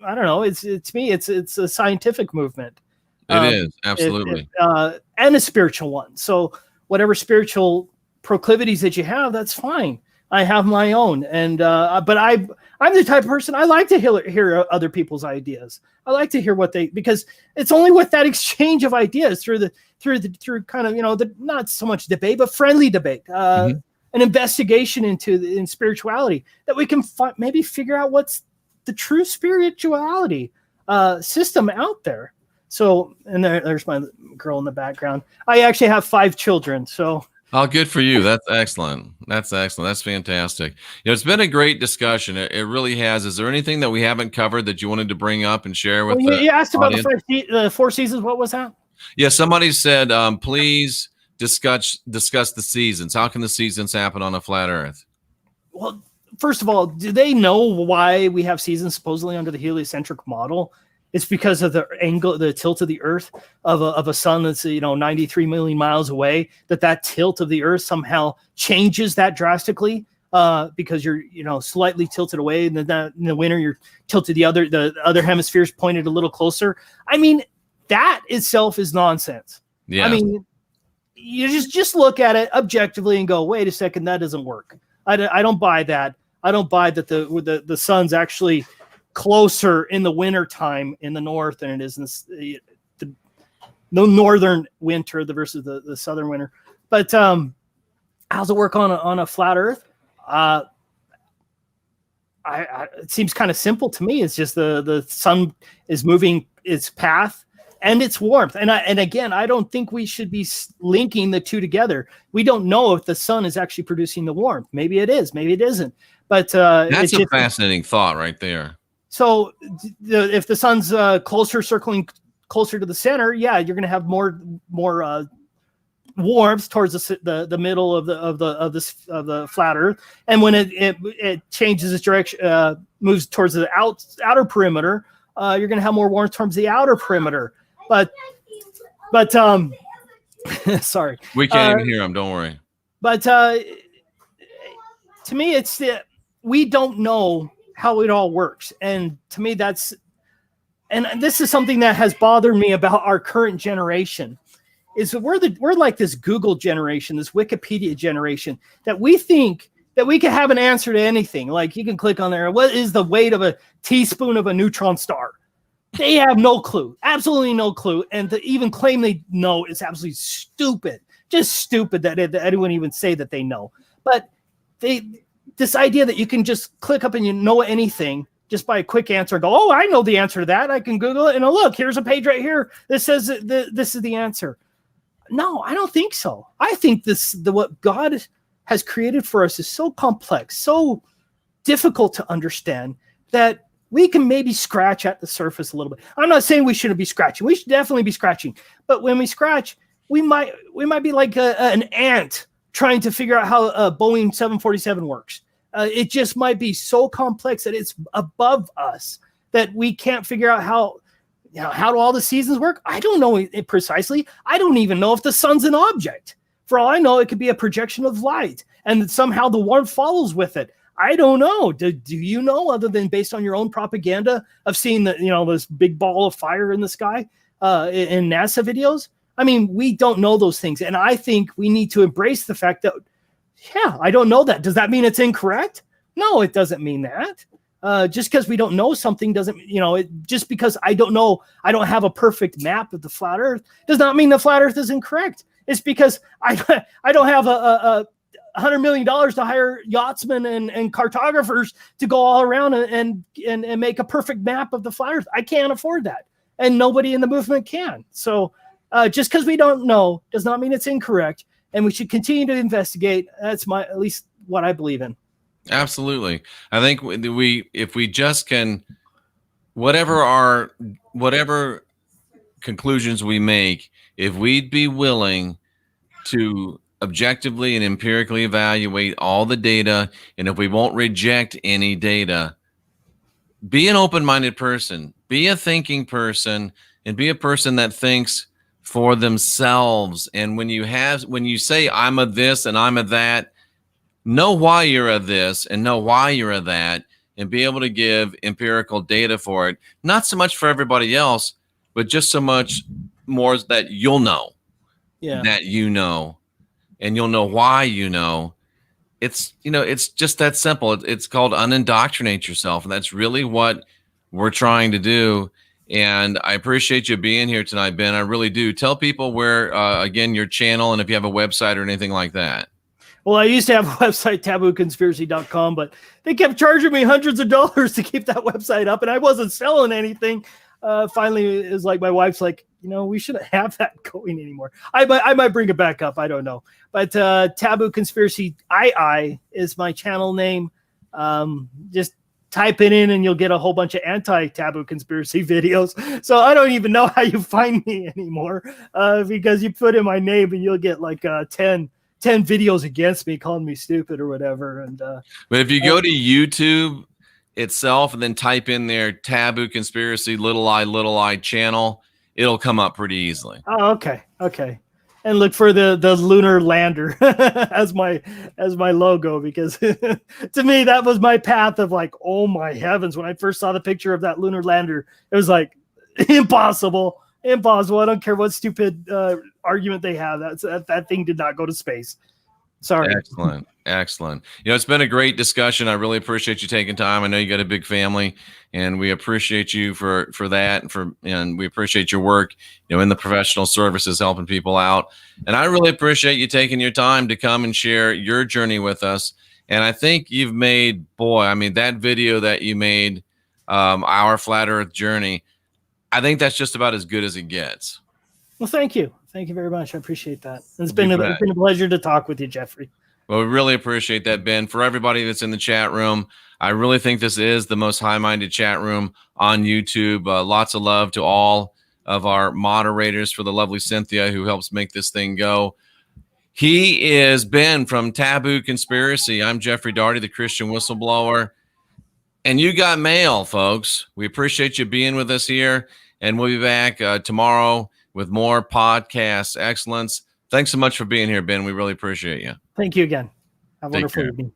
I don't know, it's a scientific movement. It is, absolutely. And a spiritual one. So whatever spiritual proclivities that you have, that's fine. I have my own. And but I'm the type of person, I like to hear other people's ideas. I like to hear because it's only with that exchange of ideas through kind of, the not so much debate, but friendly debate, an investigation in spirituality, that we can maybe figure out what's the true spirituality system out there. So, and there's my girl in the background. I actually have 5 children. So, oh, good for you. That's excellent. That's excellent. That's fantastic. It's been a great discussion. It really has. Is there anything that we haven't covered that you wanted to bring up and share with you asked about audience? the 4 seasons. What was that? Yeah, somebody said, please discuss the seasons. How can the seasons happen on a flat Earth? Well, first of all, do they know why we have seasons supposedly under the heliocentric model? It's because of the angle, the tilt of the Earth of a sun that's 93 million miles away. That tilt of the Earth somehow changes that drastically because you're slightly tilted away, and then in the winter you're tilted the other hemisphere's pointed a little closer. I mean, that itself is nonsense. Yeah. I mean, you just look at it objectively and go, wait a second, that doesn't work. I don't buy that. I don't buy that the sun's actually closer in the winter time in the north than it is in the northern winter versus the southern winter. But how's it work on a flat Earth? It seems kind of simple to me. It's just the sun is moving its path and its warmth. And again, I don't think we should be linking the two together. We don't know if the sun is actually producing the warmth. Maybe it is, maybe it isn't. But that's a fascinating thought right there. So if the sun's circling closer to the center, yeah, you're going to have more warmth towards the middle of the flat Earth. And when it changes its direction, moves towards the outer perimeter, you're going to have more warmth towards the outer perimeter. But sorry, we can't even hear them. Don't worry. But to me, it's we don't know how it all works. And to me, and this is something that has bothered me about our current generation, is we're like this Google generation, this Wikipedia generation, that we think that we can have an answer to anything. Like you can click on there, what is the weight of a teaspoon of a neutron star? They have no clue, absolutely no clue. And to even claim they know is absolutely stupid, just stupid that anyone even say that they know. But this idea that you can just click up and you know anything just by a quick answer, go, oh, I know the answer to that. I can Google it and look, here's a page right here that says this is the answer. No, I don't think so. I think what God has created for us is so complex, so difficult to understand that we can maybe scratch at the surface a little bit. I'm not saying we shouldn't be scratching. We should definitely be scratching. But when we scratch, we might be like an ant trying to figure out how a Boeing 747 works. It just might be so complex that it's above us that we can't figure out how do all the seasons work? I don't know it precisely. I don't even know if the sun's an object. For all I know, it could be a projection of light, and somehow the warmth follows with it. I don't know. Do you know, other than based on your own propaganda of seeing this big ball of fire in the sky in NASA videos? I mean, we don't know those things, and I think we need to embrace the fact that, yeah, I don't know that. Does that mean it's incorrect? No, it doesn't mean that. Just because we don't know something doesn't, just because I don't know, I don't have a perfect map of the flat Earth does not mean the flat Earth is incorrect. It's because I don't have a $100 million to hire yachtsmen and cartographers to go all around and make a perfect map of the flat Earth. I can't afford that, and nobody in the movement can. So just because we don't know does not mean it's incorrect, and we should continue to investigate. That's at least what I believe in. Absolutely. I think if we just can, whatever conclusions we make, if we'd be willing to objectively and empirically evaluate all the data, and if we won't reject any data, be an open-minded person, be a thinking person, and be a person that thinks for themselves. And when you say I'm a this and I'm a that, know why you're a this and know why you're a that, and be able to give empirical data for it. Not so much for everybody else, but just so much more that you'll know. Yeah. That and you'll know why It's just that simple. It's called unindoctrinate yourself. And that's really what we're trying to do. And I appreciate you being here tonight, Ben. I really do. Tell people where, again, your channel, and if you have a website or anything like that. Well, I used to have a website, TABOOConspiracy.com, but they kept charging me hundreds of dollars to keep that website up, and I wasn't selling anything. finally is like, my wife's like, we shouldn't have that going anymore. I might bring it back up. I don't know. But Taboo Conspiracy II is my channel name. Just type it in and you'll get a whole bunch of anti-taboo conspiracy videos. So I don't even know how you find me anymore, because you put in my name and you'll get like 10 videos against me calling me stupid or whatever. And but if you go to YouTube itself and then type in there Taboo Conspiracy little I channel, it'll come up pretty easily. Oh, okay. And look for the lunar lander as my logo, because to me that was my path of like, oh my heavens, when I first saw the picture of that lunar lander, it was like impossible. I don't care what stupid argument they have. That thing did not go to space. Sorry. Excellent. It's been a great discussion. I really appreciate you taking time. I know you got a big family, and we appreciate you for that, and we appreciate your work, in the professional services, helping people out. And I really appreciate you taking your time to come and share your journey with us. And I think you've made, that video that you made, our Flat Earth journey, I think that's just about as good as it gets. Well, thank you. Thank you very much. I appreciate that. It's been a pleasure to talk with you, Jeffrey. Well, we really appreciate that, Ben. For everybody that's in the chat room, I really think this is the most high-minded chat room on YouTube. Lots of love to all of our moderators, for the lovely Cynthia who helps make this thing go. He is Ben from Taboo Conspiracy. I'm Jeffrey Daugherty, the Christian whistleblower. And you got mail, folks. We appreciate you being with us here. And we'll be back tomorrow with more podcast excellence. Thanks so much for being here, Ben. We really appreciate you. Thank you again. Have a wonderful evening.